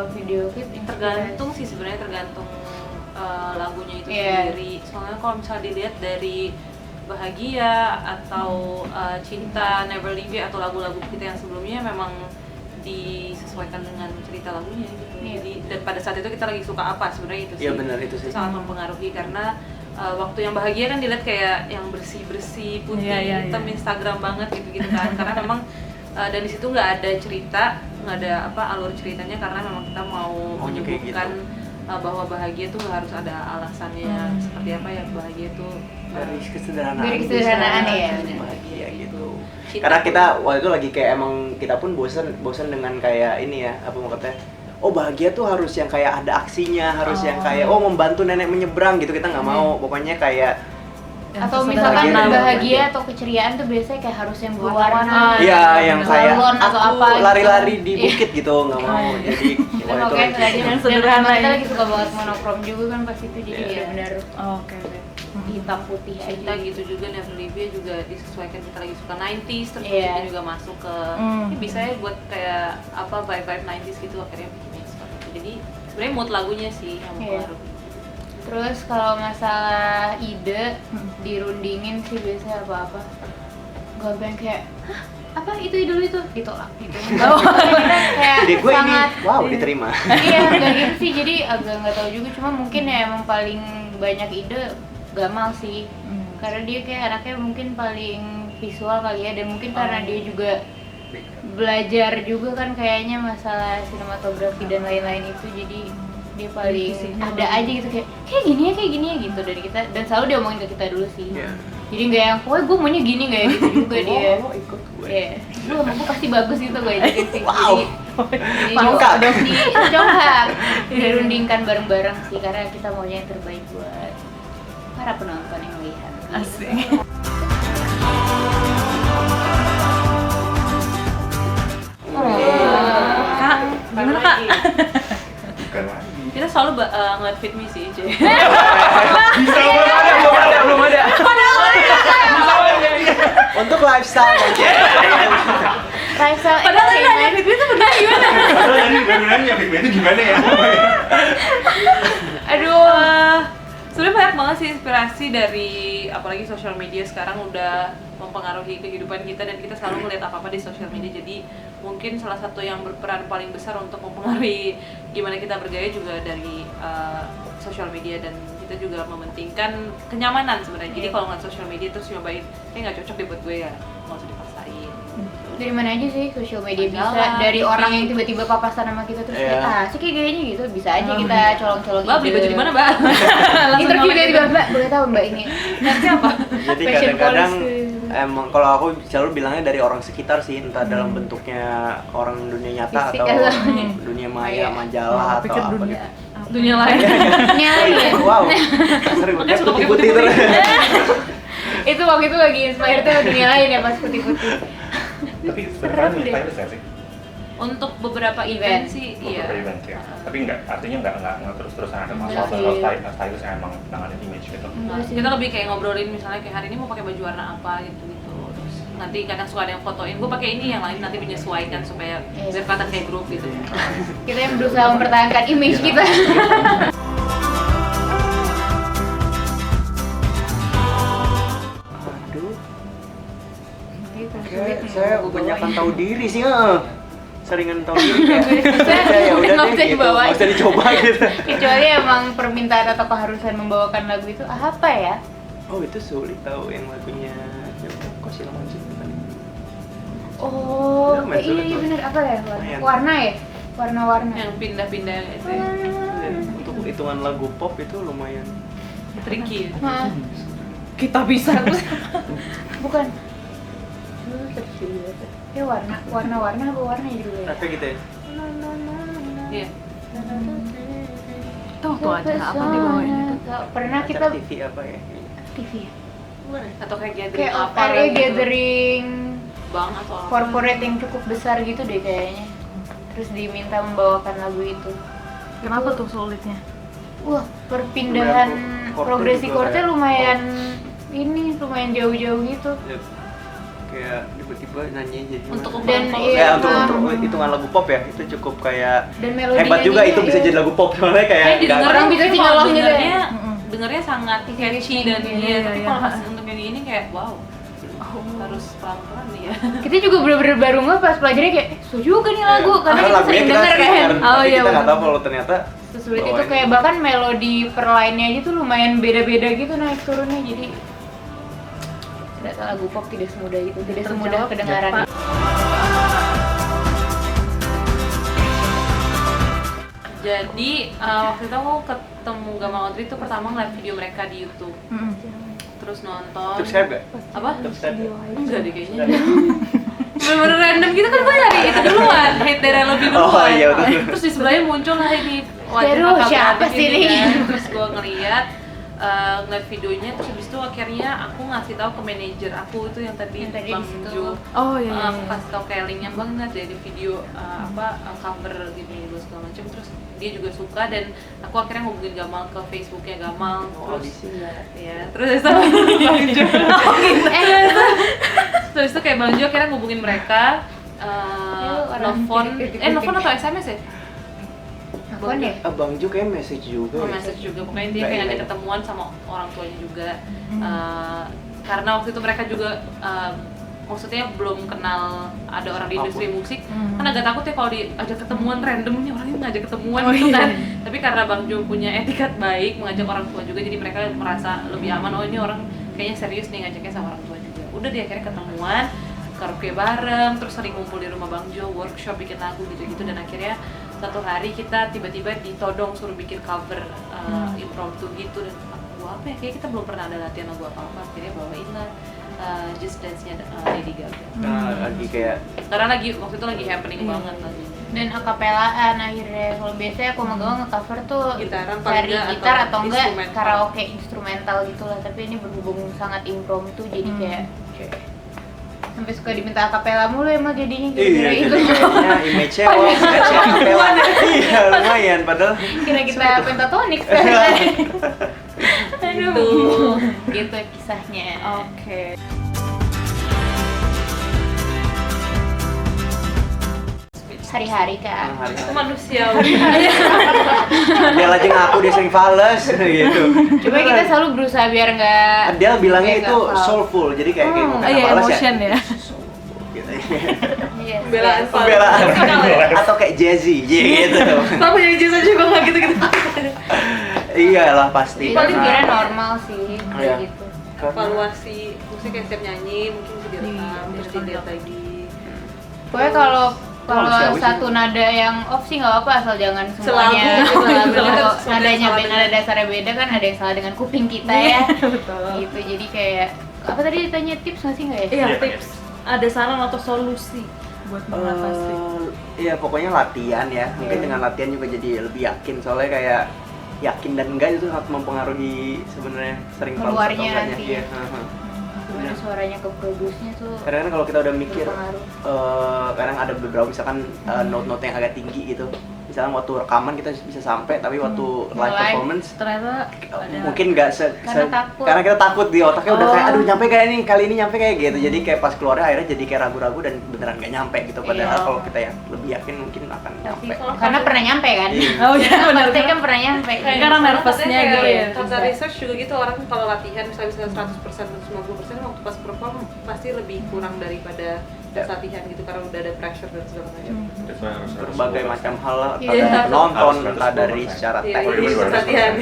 video klip tergantung sih sebenarnya, tergantung lagunya itu sendiri. Soalnya kalau misalnya dilihat dari Bahagia atau Cinta, Never Leave You atau lagu-lagu kita yang sebelumnya memang disesuaikan dengan cerita lagunya gitu. Jadi dan pada saat itu kita lagi suka apa sebenarnya itu sih. Iya benar itu sih. Sangat mempengaruhi karena waktu yang Bahagia kan dilihat kayak yang bersih-bersih, putih, hitam, Instagram banget gitu kan. Karena memang dan di situ nggak ada cerita, nggak ada alur ceritanya karena memang kita mau menyebutkan bahwa bahagia tuh nggak harus ada alasannya seperti apa ya, bahagia itu dari kesederhanaan. Dari kesederhanaan ya. Bahagia gitu. Karena kita waktu itu lagi kayak emang kita pun bosan dengan kayak ini ya, apa mau katanya? Oh bahagia tuh harus yang kayak ada aksinya, harus yang kayak membantu nenek menyeberang gitu, kita nggak mau. Pokoknya kayak atau misalkan bahagia atau keceriaan tuh biasanya kayak harus yang berwarna. Iya, yang kayak atau aku apa lari-lari di bukit gitu, nggak mau. Jadi kita makanya lagi yang sederhana. Kita lagi suka banget monokrom juga kan pas itu, jadi ya benar. Oke. Hitam putih Cinta gitu juga, Never Leave You juga disesuaikan, kita lagi suka 90s, terus kita juga masuk ke bisa ya buat kayak vibe 90s gitu, akhirnya bikinnya seperti itu. Jadi sebenarnya mood lagunya sih yang mempengaruhi. Terus kalau masalah ide dirundingin sih biasanya apa-apa gak pengen kayak apa itu dulu itu ditolak gitu. Kayak ide gue sangat ini diterima. Iya nggak gitu sih, jadi agak nggak tahu juga, cuma mungkin ya emang paling banyak ide Gamal sih. Karena dia kayak anaknya mungkin paling visual kali ya, dan mungkin karena dia juga belajar juga kan kayaknya masalah sinematografi dan lain-lain itu, jadi dia paling ada aja gitu kayak gini ya gitu dari kita, dan selalu dia omongin ke kita dulu sih. Jadi nggak yang pokoknya gue maunya gini, nggak gitu juga dia. Ikut gue. Gue pasti bagus gitu gue ajakin sih. Wow. Jadi Mangkak dong. Coba dirundingkan bareng-bareng sih, karena kita maunya yang terbaik buat para penonton yang melihat. Asik. Kak, gimana Kak? Bukan lagi. Kita selalu ngeliat fit me sih, J. Bisa belum ada. Untuk lifestyle aja. Lifestyle. Padahal nanya fit me itu benar gimana? Padahal tadi baru nanya fit me itu gimana ya? Aduh, sebenarnya banyak banget sih inspirasi dari apalagi sosial media sekarang udah mempengaruhi kehidupan kita, dan kita selalu melihat apa-apa di sosial media. Jadi mungkin salah satu yang berperan paling besar untuk mempengaruhi gimana kita bergaya juga dari sosial media, dan kita juga mementingkan kenyamanan sebenarnya. Jadi kalau ngeliat sosial media terus nyobain nggak cocok deh buat gue, ya nggak usah dipaksain. Dari mana aja sih sosial media bisa, dari orang yang tiba-tiba papasan sama kita terus kayak sih kayak gayanya gitu, bisa aja kita colong-colong. Mbak beli baju di mana, Mbak? Interview tiba-tiba, Mbak boleh tahu Mbak ini apa? Jadi kadang-kadang emang kalau aku selalu bilangnya dari orang sekitar sih, entah dalam bentuknya orang dunia nyata fisik atau atau dunia maya, majalah atau apa gitu. Dunia lain. dunia lain. Wow. Sering Makanya suka pakai putih-putih terus. Itu waktu itu lagi inspired tuh dunia lain ya pas putih-putih. Tapi sebenarnya deh. stylist nggak sih? Untuk beberapa event sih, iya. Beberapa event ya. Tapi artinya nggak terus-terusan ada Enggak masalah stylist yang emang nanganin image gitu. Kita lebih kayak ngobrolin misalnya kayak hari ini mau pakai baju warna apa gitu. Terus nanti kadang suka ada yang fotoin, gue pakai ini, yang lain nanti menyesuaikan supaya biar kelihatan kayak grup gitu. Kita yang berusaha mempertahankan image kita. Aduh. Sulit nih. Saya kebanyakan tahu diri sih, seringan tahu diri kayak ya udah Nggak deh usah gitu, dibawain. nggak usah dicoba gitu. Kecuali emang permintaan atau keharusan membawakan lagu itu apa ya? Oh itu sulit tahu yang lagunya kok sih namanya tadi. Oh, Lumayan iya sulit iya tuh. benar, apa ya? Lumayan. Warna ya? Warna-warna. Yang pindah-pindah itu ya. Untuk hitungan lagu pop itu lumayan. Tricky. Hah, Kita bisa. bukan. Ya warna-warna apa warna ya dulu ya? Apa gitu ya? Iya. Tuh aja apa dibawain itu? Pernah kita Acara TV apa ya? TV ya? Atau kayak gathering Kayak apa area gitu. gathering Bang atau apa. corporate yang cukup besar gitu deh kayaknya. Terus diminta membawakan lagu itu. Kenapa tuh sulitnya? Wah, perpindahan Lumayan, chord progresi juga chordnya kayak- lumayan ini lumayan jauh-jauh gitu. kayak tiba-tiba nanya jadi Untuk gimana? ukuran Dan pop. iya, Kayak untuk hitungan lagu pop ya, itu cukup kayak Dan melodi hebat juga nyanyinya, itu bisa iya. jadi lagu pop soalnya kayak Kayak nggak- didengar Orang bisa singalong gitu ya. dengarnya, dengarnya sangat catchy dan Iya, iya, tapi iya. kalau pas untuk yang ini kayak wow, harus pelan-pelan nih ya. Kita juga bener-bener baru nggak pas pelajarnya kayak seru juga nih lagu Iya. karena kita lagunya sering kita denger sering kan. denger, Oh, tapi iya, kita nggak bener. tahu kalau ternyata Sesulit itu bawaannya kayak bahkan melodi per line-nya aja tuh lumayan beda-beda gitu naik turunnya, jadi ternyata lagu pop tidak semudah itu, tidak semudah Terjawab, kedengaran. Pak. Jadi waktu itu aku ketemu Gamal Audrey itu pertama ngeliat video mereka di YouTube, terus nonton. subscribe gak? Apa? Subscribe ya? Enggak deh kayaknya. Bener-bener random gitu kan gue nyari itu duluan, hate dari lebih duluan. Oh, iya, betul. Terus di sebelahnya muncul lah ini Aduh, kakak siapa beradik sih ini ini? kan. Terus gue ngeliat ngeliat videonya, terus habis itu akhirnya aku ngasih tahu ke manajer aku itu yang tadi Yang tadi Bang di situ. Jo. Oh iya. Aku kasih tau kayak linknya, Bang, lihat dari video cover gini segala macam, terus dia juga suka dan aku akhirnya hubungin Gamal ke Facebooknya Gamal, Oh, terus audisi. ya terus Bang Jo terus itu kayak Bang Jo akhirnya ngubungin mereka, orang nelfon titik-titik. nelfon atau SMS ya? Apa nih? Abang Jo kayak message juga Oh, ya. message juga, pokoknya dia Nggak kayak ada ingat. ketemuan sama orang tuanya juga. Karena waktu itu mereka juga maksudnya belum kenal ada orang di industri musik, kan agak takut ya kalau diajak ketemuan random nih orangnya ngajak ketemuan Oh, gitu iya. kan. Tapi karena Bang Jo punya etikat baik mengajak orang tua juga, jadi mereka merasa lebih aman. Oh, ini orang kayaknya serius nih ngajaknya sama orang tua juga. Udah dia akhirnya ketemuan, karaoke bareng, terus sering ngumpul di rumah Bang Jo, workshop bikin lagu gitu-gitu, dan akhirnya satu hari kita tiba-tiba ditodong suruh bikin cover impromptu gitu, dan lagu apa ya, kayak kita belum pernah ada latihan lagu apa-apa, akhirnya bawain lah Just Dance-nya Lady Gaga. Nah, lagi kayak Karena lagi waktu itu lagi happening banget lagi. Dan akapelaan akhirnya. Kalau biasanya aku sama Gamal nge-cover tuh Gitaran paling cari nggak, gitar atau atau enggak instrumental. karaoke instrumental gitu lah, tapi ini berhubung sangat impromptu jadi kayak sampai suka diminta akapela mulu emang jadinya iya, gara-gara itu. jadi kayaknya image-nya wah sketch akapela. Iya, lumayan padahal Kira kita pentatonik sekarang. Aduh, gitu kisahnya. Oke. Hari-hari kak. Itu manusiawi. Dia aja ngaku dia sering fales gitu. Coba kita selalu berusaha biar nggak. Dia bilangnya biar itu nggak fals. soulful, jadi kayak Oh, bukan Iya, fales emotion ya. Gitu. Iya, Pembelaan iya. Pembelaan Pembelaan. atau kayak jazzy gitu. Kamu yang jasa juga nggak gitu-gitu. Iyalah pasti. Itu sebenarnya normal sih Iya. kayak gitu. Evaluasi, maksudnya kayak setiap nyanyi mungkin bisa direkam, terus dilihat lagi. Pokoknya kalau manusiawi sih. satu nada yang off sih nggak apa, asal jangan Selalu. semuanya. Selalu. Kalau Selalu nadanya salah nada dengar. dasarnya beda kan ada yang salah dengan kuping kita ya. Betul. Gitu jadi kayak apa tadi ditanya tips nggak sih nggak ya? Iya, Iya. tips. Ada saran atau solusi buat mengatasi? Iya pokoknya latihan ya. Mungkin Iya. dengan latihan juga jadi lebih yakin, soalnya kayak yakin dan enggak itu sangat mempengaruhi sebenarnya sering fals atau Keluarnya enggaknya. nanti. Iya. Gimana suaranya ke produce-nya tuh Kadang kan kalau kita udah mikir, berpengaruh. kadang ada beberapa misalkan note-note yang agak tinggi gitu. Misalnya waktu rekaman kita bisa sampai, tapi waktu live Live. performance Ternyata mungkin nggak Karena takut. karena kita takut di otaknya udah Oh. kayak aduh nyampe kayak ini kali ini nyampe kayak gitu, jadi kayak pas keluarnya akhirnya jadi kayak ragu-ragu dan beneran nggak nyampe gitu, padahal Iya. kalau kita yang lebih yakin mungkin akan nyampe. Karena pernah nyampe kan? Iya. Oh iya, benar. Pasti kan pernah nyampe. Karena nervousnya gitu ya. Kata research juga gitu, orang kalau latihan misalnya 100% atau 90% waktu pas perform pasti lebih kurang daripada pas latihan gitu, karena udah ada pressure dan segala macam. That's why harus Berbagai macam hal lah, entah Iya. dari penonton, Harus entah dari 110%. secara Iya, teknis. iya. Latihan.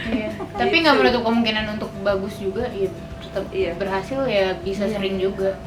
Iya. Tapi nggak menutup kemungkinan untuk bagus juga, ya tetap Iya. berhasil ya bisa sering juga.